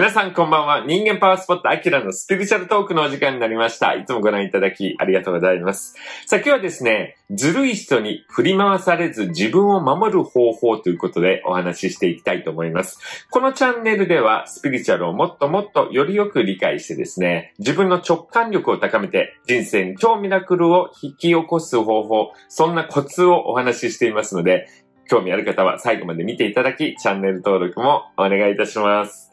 皆さんこんばんは。人間パワースポットアキラのスピリチュアルトークのお時間になりました。いつもご覧いただきありがとうございます。さあ今日はですね、ずるい人に振り回されず自分を守る方法ということでお話ししていきたいと思います。このチャンネルではスピリチュアルをもっともっとよりよく理解してですね、自分の直感力を高めて人生に超ミラクルを引き起こす方法、そんなコツをお話ししていますので、興味ある方は最後まで見ていただき、チャンネル登録もお願いいたします。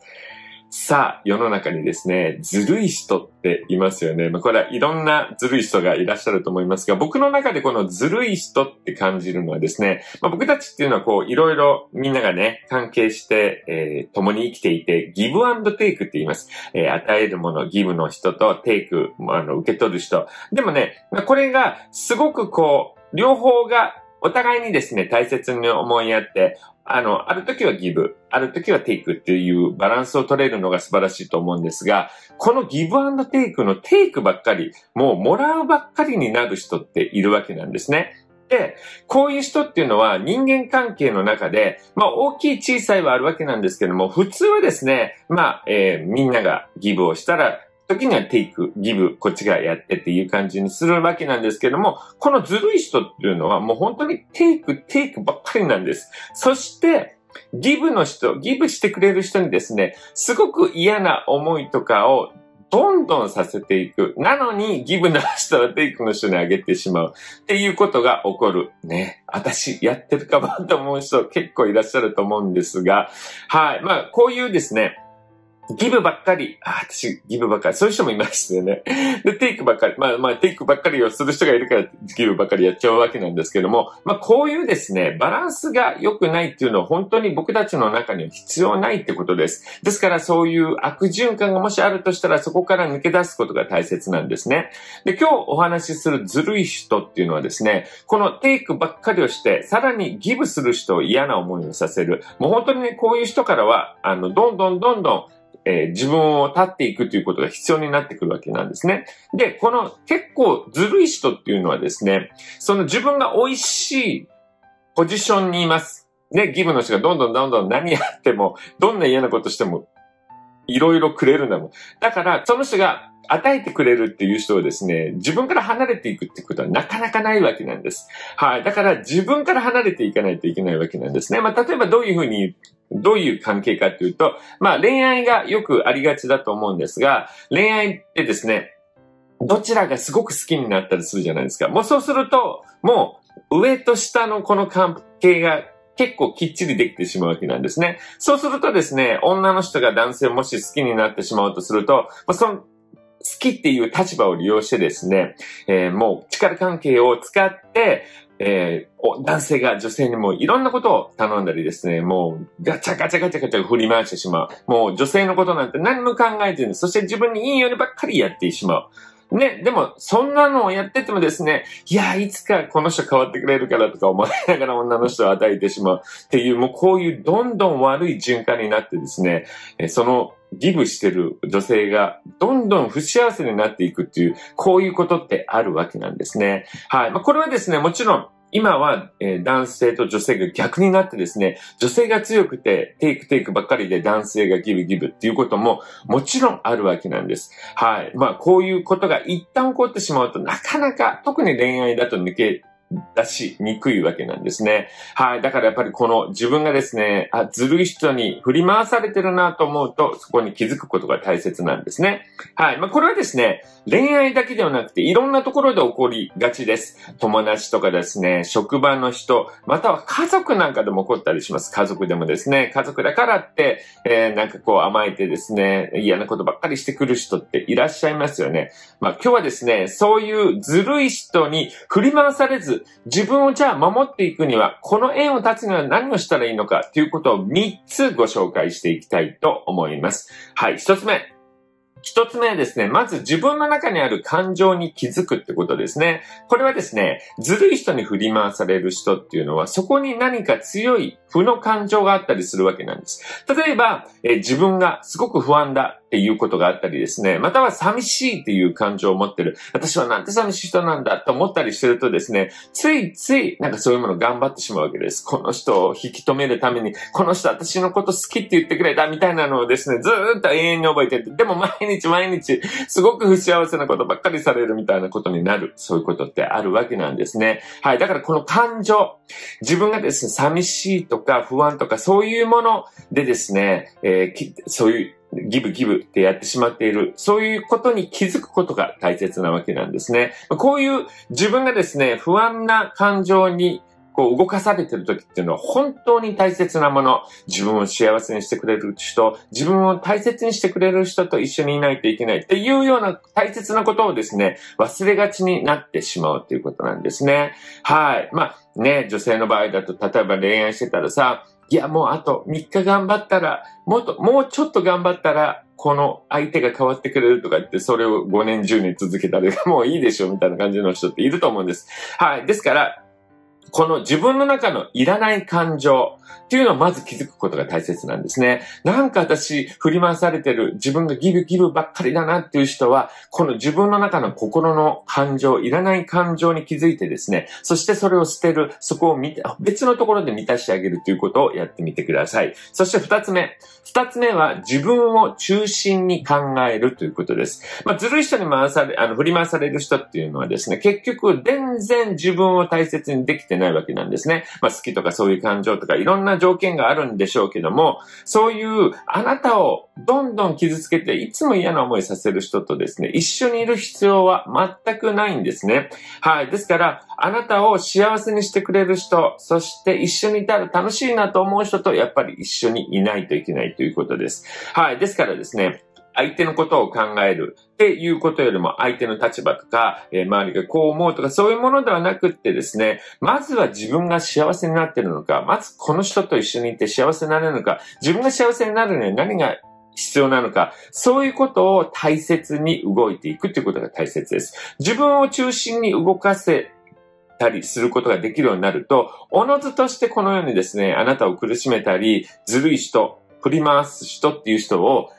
さあ、世の中にですね、ずるい人っていますよね。これはいろんなずるい人がいらっしゃると思いますが、僕の中でこのずるい人って感じるのはですね、僕たちっていうのはいろいろみんながね、関係して、共に生きていて、ギブアンドテイクって言います。与えるもの、ギブの人とテイク、受け取る人。でもね、これがすごく両方がお互いにですね、大切に思い合って、ある時はギブ、ある時はテイクっていうバランスを取れるのが素晴らしいと思うんですが、このギブアンドテイクのテイクばっかり、もうもらうばっかりになる人っているわけなんですね。で、こういう人っていうのは人間関係の中で、大きい小さいはあるわけなんですけども、普通はですね、みんながギブをしたら、時にはテイク、ギブ、こっちがやってっていう感じにするわけなんですけども、このずるい人っていうのはもう本当にテイクばっかりなんです。そして、ギブしてくれる人にですね、すごく嫌な思いとかをどんどんさせていく。なのに、ギブの人はテイクの人にあげてしまう。っていうことが起こる。ね。私、やってるかもと思う人結構いらっしゃると思うんですが、はい。こういうですね、ギブばっかり、私、ギブばっかり、そういう人もいますよね。で、テイクばっかり、テイクばっかりをする人がいるから、ギブばっかりやっちゃうわけなんですけども、こういうですね、バランスが良くないっていうのは本当に僕たちの中には必要ないってことです。ですから、そういう悪循環がもしあるとしたら、そこから抜け出すことが大切なんですね。で、今日お話しするずるい人っていうのはですね、このテイクばっかりをして、さらにギブする人を嫌な思いをさせる。もう本当にね、こういう人からは、どんどん自分を立っていくということが必要になってくるわけなんですね。で、この結構ずるい人っていうのはですね、その自分が美味しいポジションにいます。ね、ギブの人がどんどん何やっても、どんな嫌なことしても、いろいろくれるんだもん。だから、その人が与えてくれるっていう人はですね、自分から離れていくってことはなかなかないわけなんです。はい。だから自分から離れていかないといけないわけなんですね。例えばどういう関係かというと、恋愛がよくありがちだと思うんですが、恋愛ってですね、どちらがすごく好きになったりするじゃないですか。もうそうすると、もう上と下のこの関係が結構きっちりできてしまうわけなんですね。そうするとですね、女の人が男性をもし好きになってしまうとすると、その好きっていう立場を利用してですね、もう力関係を使って、男性が女性にもいろんなことを頼んだりですね、もうガチャ振り回してしまう。もう女性のことなんて何も考えてない。そして自分にいいようにばっかりやってしまう。ね、でも、そんなのをやっててもですね、いつかこの人変わってくれるからとか思いながら女の人を与えてしまうっていう、もうこういうどんどん悪い循環になってですね、そのギブしてる女性がどんどん不幸せになっていくっていう、こういうことってあるわけなんですね。はい。これはですね、もちろん、今は、男性と女性が逆になってですね、女性が強くてテイクばっかりで男性がギブっていうことももちろんあるわけなんです。はい。こういうことが一旦起こってしまうとなかなか特に恋愛だと抜け出しにくいわけなんですね。はい。だからやっぱりこの自分がですね、ずるい人に振り回されてるなと思うと、そこに気づくことが大切なんですね。はい。これはですね、恋愛だけではなくていろんなところで起こりがちです。友達とかですね、職場の人、または家族なんかでも起こったりします。家族でもですね、家族だからって、甘えてですね、嫌なことばっかりしてくる人っていらっしゃいますよね。今日はですね、そういうずるい人に振り回されず、自分をじゃあ守っていくには、この縁を断つには何をしたらいいのかということを3つご紹介していきたいと思います。はい、1つ目はですね、まず自分の中にある感情に気づくってことですね。これはですね、ずるい人に振り回される人っていうのは、そこに何か強い負の感情があったりするわけなんです。例えば、自分がすごく不安だ。っていうことがあったりですね、または寂しいっていう感情を持ってる。私はなんて寂しい人なんだと思ったりしてるとですね、ついついなんかそういうものを頑張ってしまうわけです。この人を引き止めるために、この人私のこと好きって言ってくれたみたいなのをですね、ずーっと永遠に覚えてて、でも毎日すごく不幸せなことばっかりされるみたいなことになる。そういうことってあるわけなんですね。はい。だからこの感情、自分がですね、寂しいとか不安とかそういうものでですね、そういうギブってやってしまっている。そういうことに気づくことが大切なわけなんですね。こういう自分がですね、不安な感情にこう動かされている時っていうのは本当に大切なもの。自分を幸せにしてくれる人、自分を大切にしてくれる人と一緒にいないといけないっていうような大切なことをですね、忘れがちになってしまうということなんですね。はい。女性の場合だと、例えば恋愛してたらさ、いや、もうあと3日頑張ったら、もうちょっと頑張ったら、この相手が変わってくれるとか言って、それを5年、10年続けたら、もういいでしょみたいな感じの人っていると思うんです。はい。ですから、この自分の中のいらない感情っていうのをまず気づくことが大切なんですね。なんか私振り回されてる自分がギブばっかりだなっていう人は、この自分の中の心の感情、いらない感情に気づいてですね、そしてそれを捨てる、そこを別のところで満たしてあげるということをやってみてください。そして二つ目は自分を中心に考えるということです。ずるい人に振り回される人っていうのはですね、結局全然自分を大切にできてないわけなんですね。好きとかそういう感情とかいろんな条件があるんでしょうけども、そういうあなたをどんどん傷つけていつも嫌な思いさせる人とですね、一緒にいる必要は全くないんですね。はい。ですから、あなたを幸せにしてくれる人、そして一緒にいたら楽しいなと思う人とやっぱり一緒にいないといけないということです。はい。ですからですね、相手のことを考えるっていうことよりも相手の立場とか、周りがこう思うとかそういうものではなくってですね、まずは自分が幸せになっているのか、まずこの人と一緒にいて幸せになれるのか、自分が幸せになるのに何が必要なのか、そういうことを大切に動いていくということが大切です。自分を中心に動かせたりすることができるようになると、おのずとしてこのようにですね、あなたを苦しめたり、ずるい人、振り回す人っていう人を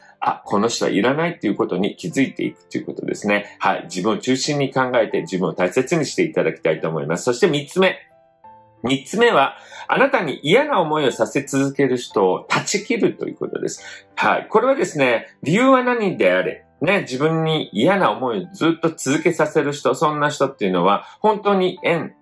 この人はいらないっていうことに気づいていくということですね。はい。自分を中心に考えて自分を大切にしていただきたいと思います。そして三つ目は、あなたに嫌な思いをさせ続ける人を断ち切るということです。はい。これはですね、理由は何であれ、ね、自分に嫌な思いをずっと続けさせる人、そんな人っていうのは、本当に縁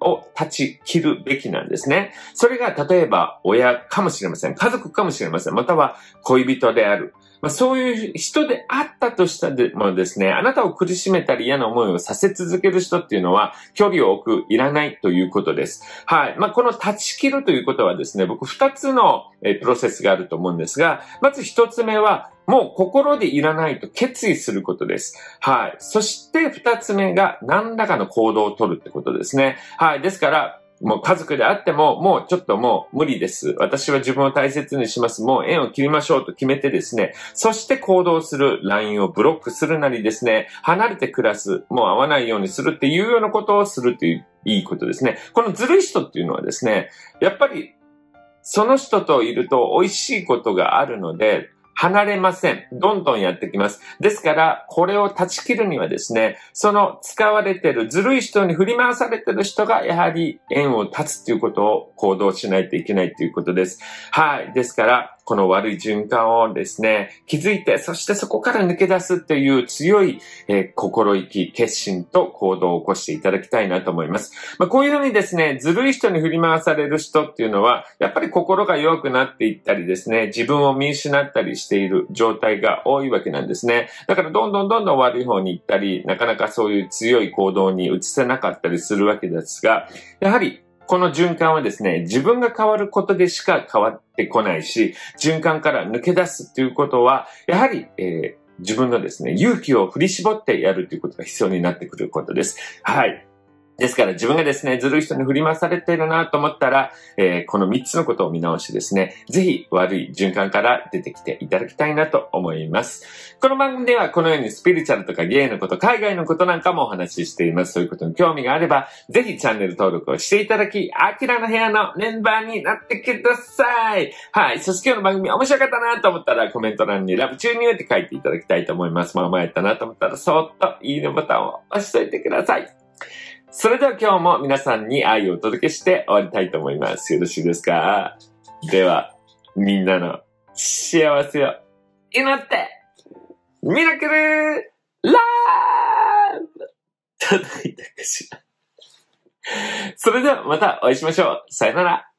を断ち切るべきなんですね。それが例えば親かもしれません。家族かもしれません。または恋人である。そういう人であったとしたでもですね、あなたを苦しめたり嫌な思いをさせ続ける人っていうのは距離を置く、いらないということです。はい。この断ち切るということはですね、僕2つのプロセスがあると思うんですが、まず1つ目はもう心でいらないと決意することです。はい。そして2つ目が何らかの行動を取るってことですね。はい。ですから、もう家族であっても、もうちょっともう無理です。私は自分を大切にします。もう縁を切りましょうと決めてですね、そして行動する、LINE をブロックするなりですね、離れて暮らす、もう会わないようにするっていうようなことをするといういいことですね。このずるい人っていうのはですね、やっぱりその人といると美味しいことがあるので、離れません。どんどんやってきます。ですから、これを断ち切るにはですね、その使われているずるい人に振り回されている人がやはり縁を断つということを行動しないといけないということです。はい。ですから、この悪い循環をですね、気づいて、そしてそこから抜け出すっていう強い、心意気、決心と行動を起こしていただきたいなと思います。こういうふうにですね、ずるい人に振り回される人っていうのは、やっぱり心が弱くなっていったりですね、自分を見失ったりしている状態が多いわけなんですね。だからどんどん悪い方に行ったり、なかなかそういう強い行動に移せなかったりするわけですが、やはりこの循環はですね、自分が変わることでしか変わってこないし、循環から抜け出すということは、やはり、自分のですね、勇気を振り絞ってやるということが必要になってくることです。はい。ですから自分がですね、ずるい人に振り回されているなと思ったら、この3つのことを見直してですね、ぜひ悪い循環から出てきていただきたいなと思います。この番組ではこのようにスピリチュアルとか芸のこと、海外のことなんかもお話ししています。そういうことに興味があれば、ぜひチャンネル登録をしていただき、アキラの部屋のメンバーになってください。はい。そして今日の番組面白かったなと思ったらコメント欄にラブ注入って書いていただきたいと思います。まあ前やったなと思ったらそーっといいねボタンを押しといてください。それでは今日も皆さんに愛をお届けして終わりたいと思います。よろしいですか？では、みんなの幸せを祈って、ミラクルラブ届いたかしら。それではまたお会いしましょう。さよなら。